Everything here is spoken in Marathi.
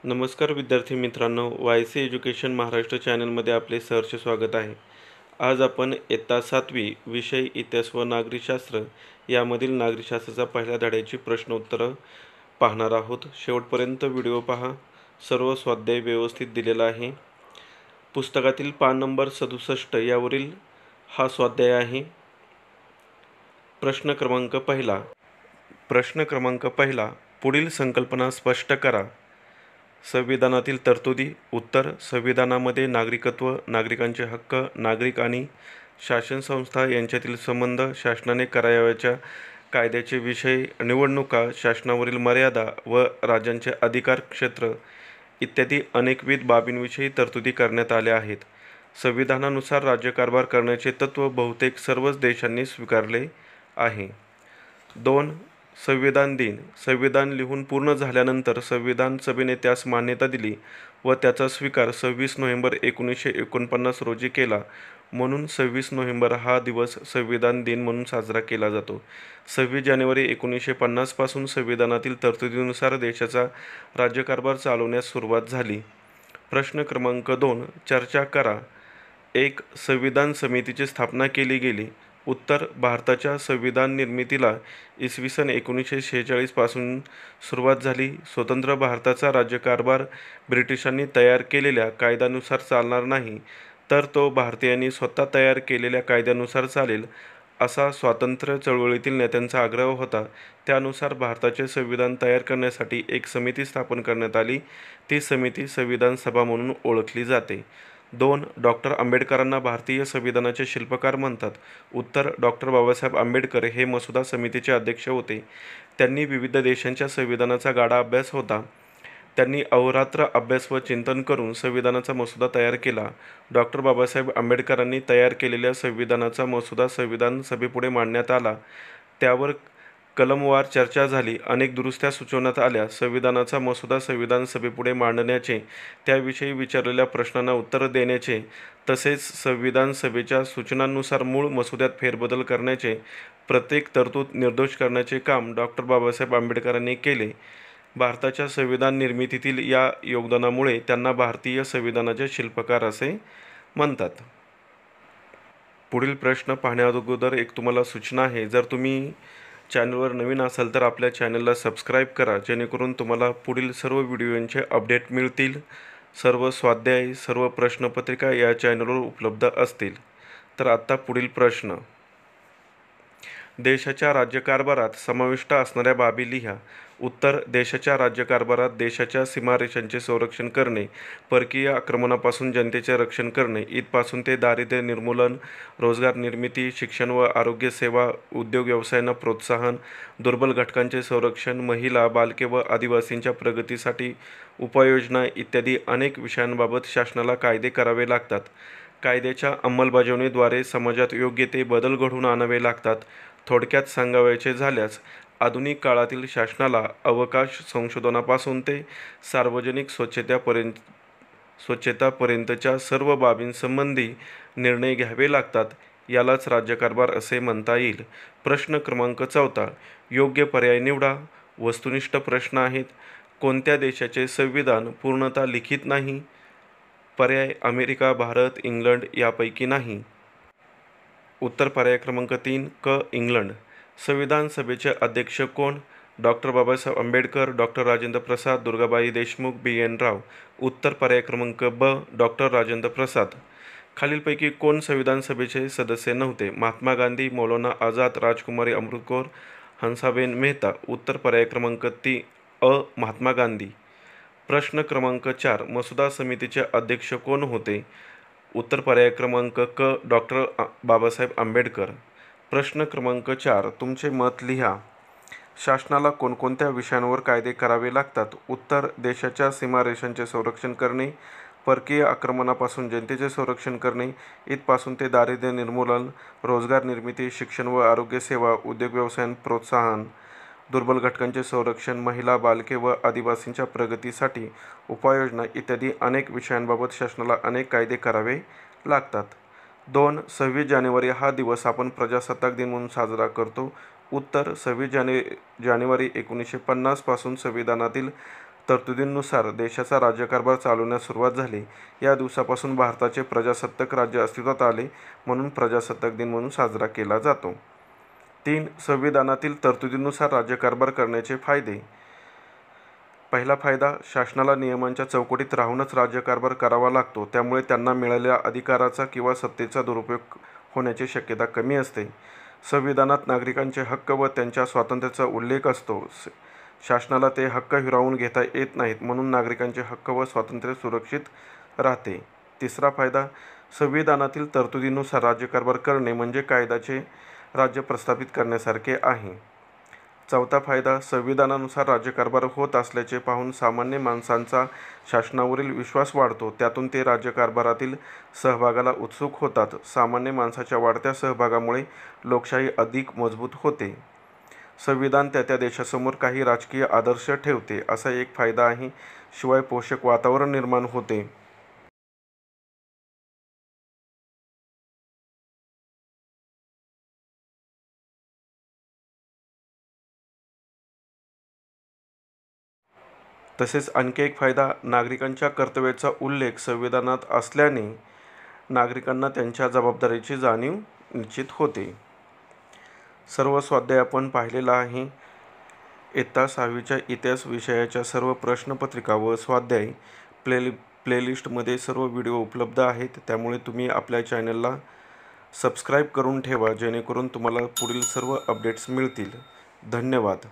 नमस्कार विद्यार्थी मित्रांनो, वाय सी एज्युकेशन महाराष्ट्र चॅनलमध्ये आपले सहर्ष स्वागत आहे. आज आपण इयत्ता 7वी विषय इतिहास व नागरिकशास्त्र यामधील नागरिकशास्त्राचा पहिल्या धड्याची प्रश्नोत्तरं पाहणार आहोत. शेवटपर्यंत व्हिडिओ पहा. सर्व स्वाध्याय व्यवस्थित दिलेला आहे. पुस्तकातील पान नंबर 67 यावरील हा स्वाध्याय आहे. प्रश्न क्रमांक पहिला, पुढील संकल्पना स्पष्ट करा. संविधानातील तरतुदी. उत्तर: संविधानामध्ये नागरिकत्व, नागरिकांचे हक्क, नागरिक आणि शासनसंस्था यांच्यातील संबंध, शासनाने करावयाच्या कायद्याचे विषय, निवडणुका, शासनावरील मर्यादा व राज्यांचे अधिकार क्षेत्र इत्यादी अनेकविध बाबींविषयी तरतुदी करण्यात आल्या आहेत. संविधानानुसार राज्यकारभार करण्याचे तत्त्व बहुतेक सर्वच देशांनी स्वीकारले आहे. 2. संविधान दिन. संविधान लिहून पूर्ण झाल्यानंतर संविधान सभेने त्यास मान्यता दिली व त्याचा स्वीकार 26 नोव्हेंबर 1949 रोजी केला. म्हणून 26 नोव्हेंबर हा दिवस संविधान दिन म्हणून साजरा केला जातो. 26 जानेवारी 1950 पासून संविधानातील तरतुदीनुसार देशाचा राज्यकारभार चालवण्यास सुरुवात झाली. प्रश्न क्रमांक 2, चर्चा करा. 1. संविधान समितीची स्थापना केली गेली. उत्तर: भारताच्या संविधान निर्मितीला इसवी सन 1946 पासून सुरुवात झाली. स्वतंत्र भारताचा राज्यकारभार ब्रिटिशांनी तयार केलेल्या कायद्यानुसार चालणार नाही, तर तो भारतीयांनी स्वतः तयार केलेल्या कायद्यानुसार चालेल, असा स्वातंत्र्य चळवळीतील नेत्यांचा आग्रह होता. त्यानुसार भारताचे संविधान तयार करण्यासाठी एक समिती स्थापन करण्यात आली. ती समिती संविधान सभा म्हणून ओळखली जाते. 2. डॉ. आंबेडकरांना भारतीय संविधानाचे शिल्पकार म्हणतात. उत्तर: डॉ. बाबासाहेब आंबेडकर हे मसुदा समितीचे अध्यक्ष होते. त्यांनी विविध देशांच्या संविधानाचा गाढा अभ्यास होता. त्यांनी अहोरात्र अभ्यास व चिंतन करून संविधानाचा मसुदा तयार केला. डॉ. बाबासाहेब आंबेडकरांनी तयार केलेल्या संविधानाचा मसुदा संविधान सभेपुढे मांडण्यात आला. त्यावर कलमवार चर्चा झाली. अनेक दुरुस्त्या सुचवण्यात आल्या. संविधानाचा मसुदा संविधान सभेपुढे मांडण्याचे, त्याविषयी विचारलेल्या प्रश्नांना उत्तर देण्याचे, तसेच संविधान सभेच्या सूचनांनुसार मूळ मसुद्यात फेरबदल करण्याचे, प्रत्येक तरतूद निर्दोष करण्याचे काम डॉ. बाबासाहेब आंबेडकरांनी केले. भारताच्या संविधान निर्मितीतील या योगदानामुळे त्यांना भारतीय संविधानाचे शिल्पकार असे म्हणतात. पुढील प्रश्न पाहण्याअगोदर एक तुम्हाला सूचना आहे. जर तुम्ही चॅनलवर नवीन असाल तर आपल्या चॅनलला सबस्क्राईब करा, जेणेकरून तुम्हाला पुढील सर्व व्हिडिओंचे अपडेट मिळतील. सर्व स्वाध्याय, सर्व प्रश्नपत्रिका या चॅनलवर उपलब्ध असतील. तर आत्ता पुढील प्रश्न. देशाच्या राज्यकारभारात समाविष्ट असणाऱ्या बाबी लिहा. उत्तर: देशाच्या राज्यकारभारात देशाच्या सीमारेषांचे संरक्षण करणे, परकीय आक्रमणापासून जनतेचे रक्षण करणे, इथपासून ते दारिद्र्य निर्मूलन, रोजगार निर्मिती, शिक्षण व आरोग्य सेवा, उद्योग व्यवसायांना प्रोत्साहन, दुर्बल घटकांचे संरक्षण, महिला, बालके व आदिवासींच्या प्रगतीसाठी उपाययोजना इत्यादी अनेक विषयांबाबत शासनाला कायदे करावे लागतात. कायद्याच्या अंमलबजावणीद्वारे समाजात योग्य ते बदल घडवून आणावे लागतात. थोडक्यात सांगावयाचे झाल्यास, आधुनिक काळातील शासनाला अवकाश संशोधनापासून ते सार्वजनिक स्वच्छतापर्यंतच्या सर्व बाबींसंबंधी निर्णय घ्यावे लागतात. यालाच राज्यकारभार असे म्हणता येईल. प्रश्न क्रमांक 4, योग्य पर्याय निवडा. वस्तुनिष्ठ प्रश्न आहेत. कोणत्या देशाचे संविधान पूर्णतः लिखित नाही? पर्याय: अमेरिका, भारत, इंग्लंड यापैकी नाही. उत्तर: पर्याय क्रमांक 3 क. इंग्लंड. संविधान सभेचे अध्यक्ष कोण? डॉ. बाबासाहेब आंबेडकर, डॉ. राजेंद्र प्रसाद, दुर्गाबाई देशमुख, बी. एन. राव. उत्तर: पर्याय क्रमांक ब. डॉ. राजेंद्र प्रसाद. खालीलपैकी कोण संविधान सभेचे सदस्य नव्हते? महात्मा गांधी, मौलाना आझाद, राजकुमारी अमृत कौर, हंसाबेन मेहता. उत्तर: पर्याय क्रमांक 3 अ. महात्मा गांधी. प्रश्न क्रमांक 4, मसुदा समितीचे अध्यक्ष कोण होते? उत्तर: पर्याय क्रमांक क. डॉ. बाबासाहेब आंबेडकर. प्रश्न क्रमांक 4, तुमचे मत लिहा. शासनाला कोणकोणत्या विषयांवर कायदे करावे लागतात? उत्तर: देशाच्या सीमारेषांचे संरक्षण करणे, परकीय आक्रमणापासून जनतेचे संरक्षण करणे, इथपासून ते दारिद्र्य निर्मूलन, रोजगार निर्मिती, शिक्षण व आरोग्य सेवा, उद्योग व्यवसायांना प्रोत्साहन, दुर्बल घटकांचे संरक्षण, महिला, बालके व आदिवासींच्या प्रगतीसाठी उपाययोजना इत्यादी अनेक विषयांबाबत शासनाला अनेक कायदे करावे लागतात. 2. 26 जानेवारी हा दिवस आपण प्रजासत्ताक दिन म्हणून साजरा करतो. उत्तर: 26 जानेवारी 1950 पासून संविधानातील तरतुदींनुसार देशाचा राज्यकारभार चालवण्यास सुरुवात झाली. या दिवसापासून भारताचे प्रजासत्ताक राज्य अस्तित्वात आले, म्हणून प्रजासत्ताक दिन म्हणून साजरा केला जातो. 3. संविधानातील तरतुदींनुसार राज्यकारभार करण्याचे फायदे. पहिला फायदा, शासनाला नियमांच्या चौकटीत राहूनच राज्यकारभार करावा लागतो. त्यामुळे त्यांना मिळालेल्या अधिकाराचा किंवा सत्तेचा दुरुपयोग होण्याची शक्यता कमी असते. संविधानात नागरिकांचे हक्क व त्यांच्या स्वातंत्र्याचा उल्लेख असतो. शासनाला ते हक्क हिरावून घेता येत नाहीत, म्हणून नागरिकांचे हक्क व स्वातंत्र्य सुरक्षित राहते. तिसरा फायदा, संविधानातील तरतुदीनुसार राज्यकारभार करणे म्हणजे कायद्याचे राज्य प्रस्थापित करण्यासारखे आहे. चौथा फायदा, संविधानानुसार राज्यकारभार होत असल्याचे पाहून सामान्य माणसांचा शासनावरील विश्वास वाढतो. त्यातून ते राज्यकारभारातील सहभागाला उत्सुक होतात. सामान्य माणसाच्या वाढत्या सहभागामुळे लोकशाही अधिक मजबूत होते. संविधान त्या देशासमोर काही राजकीय आदर्श ठेवते, असा एक फायदा आहे. शिवाय पोषक वातावरण निर्माण होते. तसेच आणखी एक फायदा, नागरिकांच्या कर्तव्याचा उल्लेख संविधानात असल्याने नागरिकांना त्यांच्या जबाबदारीची जाणीव निश्चित होते. सर्व स्वाध्याय आपण पाहिलेला आहे. इयत्ता 6वीच्या इतिहास विषयाच्या सर्व प्रश्नपत्रिका व स्वाध्याय प्लेलिस्टमध्ये सर्व व्हिडिओ उपलब्ध आहेत. त्यामुळे तुम्ही आपल्या चॅनलला सबस्क्राईब करून ठेवा, जेणेकरून तुम्हाला पुढील सर्व अपडेट्स मिळतील. धन्यवाद.